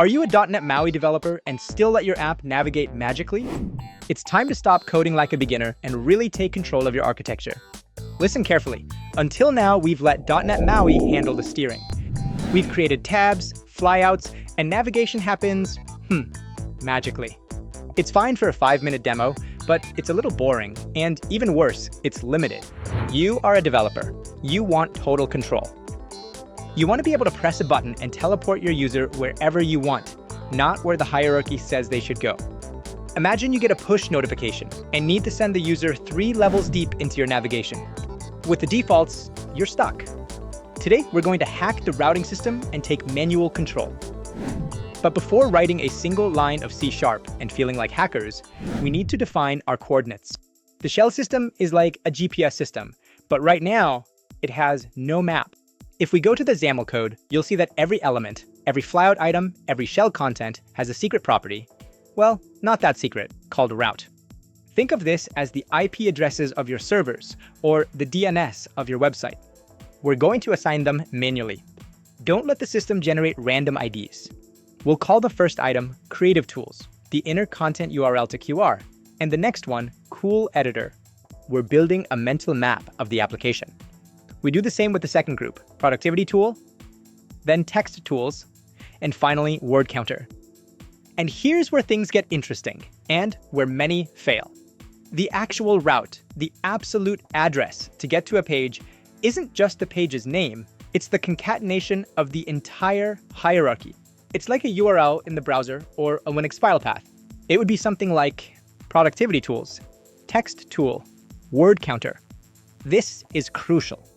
Are you a .NET MAUI developer and still let your app navigate magically? It's time to stop coding like a beginner and really take control of your architecture. Listen carefully. Until now, we've let .NET MAUI handle the steering. We've created tabs, flyouts, and navigation happens, magically. It's fine for a 5-minute demo, but it's a little boring, and even worse, it's limited. You are a developer. You want total control. You want to be able to press a button and teleport your user wherever you want, not where the hierarchy says they should go. Imagine you get a push notification and need to send the user 3 levels deep into your navigation. With the defaults, you're stuck. Today, we're going to hack the routing system and take manual control. But before writing a single line of C# and feeling like hackers, we need to define our coordinates. The Shell system is like a GPS system, but right now, it has no map. If we go to the XAML code, you'll see that every element, every flyout item, every shell content has a secret property. Well, not that secret, called route. Think of this as the IP addresses of your servers, or the DNS of your website. We're going to assign them manually. Don't let the system generate random IDs. We'll call the first item Creative Tools, the inner content URL to QR, and the next one Cool Editor. We're building a mental map of the application. We do the same with the second group, Productivity Tool, then Text Tools, and finally Word Counter. And here's where things get interesting, and where many fail. The actual route, the absolute address to get to a page, isn't just the page's name, it's the concatenation of the entire hierarchy. It's like a URL in the browser or a Linux file path. It would be something like Productivity Tools, Text Tool, Word Counter. This is crucial.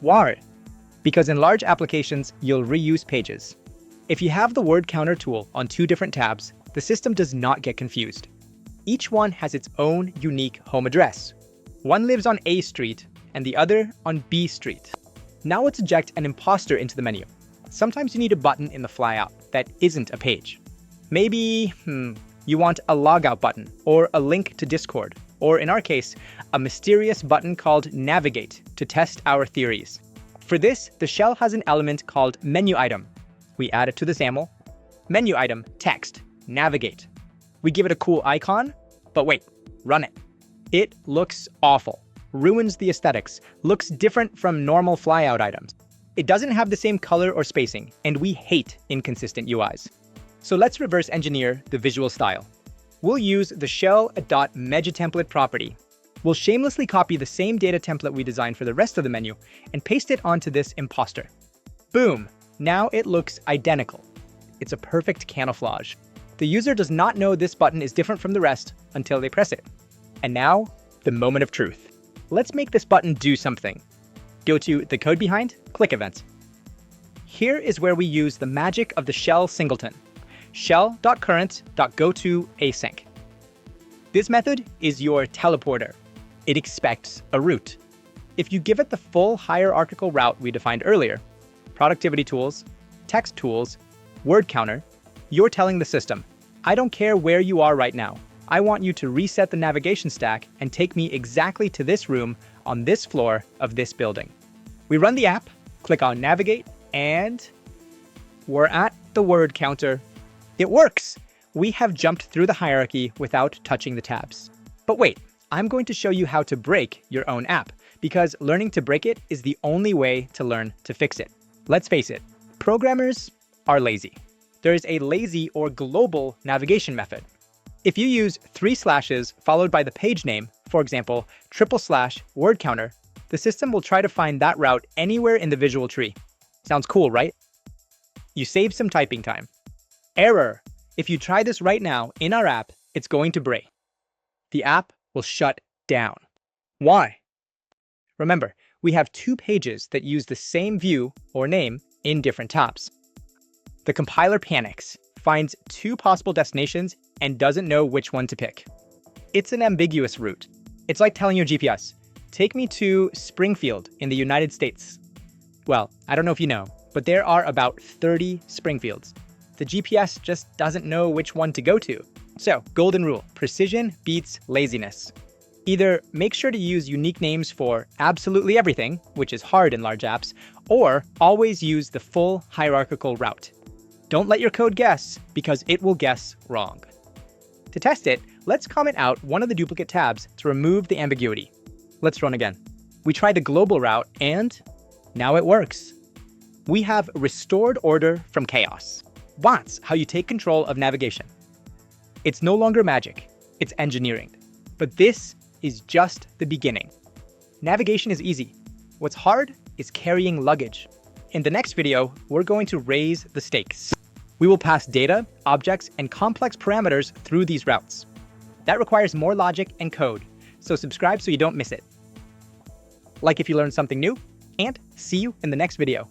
Why? Because in large applications, you'll reuse pages. If you have the Word Counter tool on 2 different tabs, the system does not get confused. Each one has its own unique home address. One lives on A Street and the other on B Street. Now let's eject an imposter into the menu. Sometimes you need a button in the flyout that isn't a page. Maybe, you want a logout button or a link to Discord, or in our case, a mysterious button called Navigate to test our theories. For this, the shell has an element called MenuItem. We add it to the XAML. MenuItem, text, navigate. We give it a cool icon, but wait, run it. It looks awful, ruins the aesthetics, looks different from normal flyout items. It doesn't have the same color or spacing, and we hate inconsistent UIs. So let's reverse engineer the visual style. We'll use the Shell.MenuItemTemplate property. We'll shamelessly copy the same data template we designed for the rest of the menu and paste it onto this imposter. Boom! Now it looks identical. It's a perfect camouflage. The user does not know this button is different from the rest until they press it. And now, the moment of truth. Let's make this button do something. Go to the code behind, click events. Here is where we use the magic of the shell singleton. Shell.Current.GoToAsync. This method is your teleporter. It expects a route. If you give it the full hierarchical route we defined earlier, Productivity Tools, Text Tools, Word Counter, you're telling the system, I don't care where you are right now. I want you to reset the navigation stack and take me exactly to this room on this floor of this building. We run the app, click on Navigate, and we're at the Word Counter. It works! We have jumped through the hierarchy without touching the tabs. But wait, I'm going to show you how to break your own app, because learning to break it is the only way to learn to fix it. Let's face it, programmers are lazy. There is a lazy or global navigation method. If you use 3 slashes followed by the page name, for example, / word counter, the system will try to find that route anywhere in the visual tree. Sounds cool, right? You save some typing time. Error! If you try this right now in our app, it's going to break. The app will shut down. Why? Remember, we have 2 pages that use the same view or name in different tabs. The compiler panics, finds 2 possible destinations, and doesn't know which one to pick. It's an ambiguous route. It's like telling your GPS, take me to Springfield in the United States. Well, I don't know if you know, but there are about 30 Springfields. The GPS just doesn't know which one to go to. So, golden rule, precision beats laziness. Either make sure to use unique names for absolutely everything, which is hard in large apps, or always use the full hierarchical route. Don't let your code guess, because it will guess wrong. To test it, let's comment out one of the duplicate tabs to remove the ambiguity. Let's run again. We tried the global route, and now it works. We have restored order from chaos. That's how you take control of navigation. It's no longer magic, it's engineering. But this is just the beginning. Navigation is easy. What's hard is carrying luggage. In the next video, we're going to raise the stakes. We will pass data, objects, and complex parameters through these routes. That requires more logic and code, so subscribe so you don't miss it. Like if you learned something new, and see you in the next video.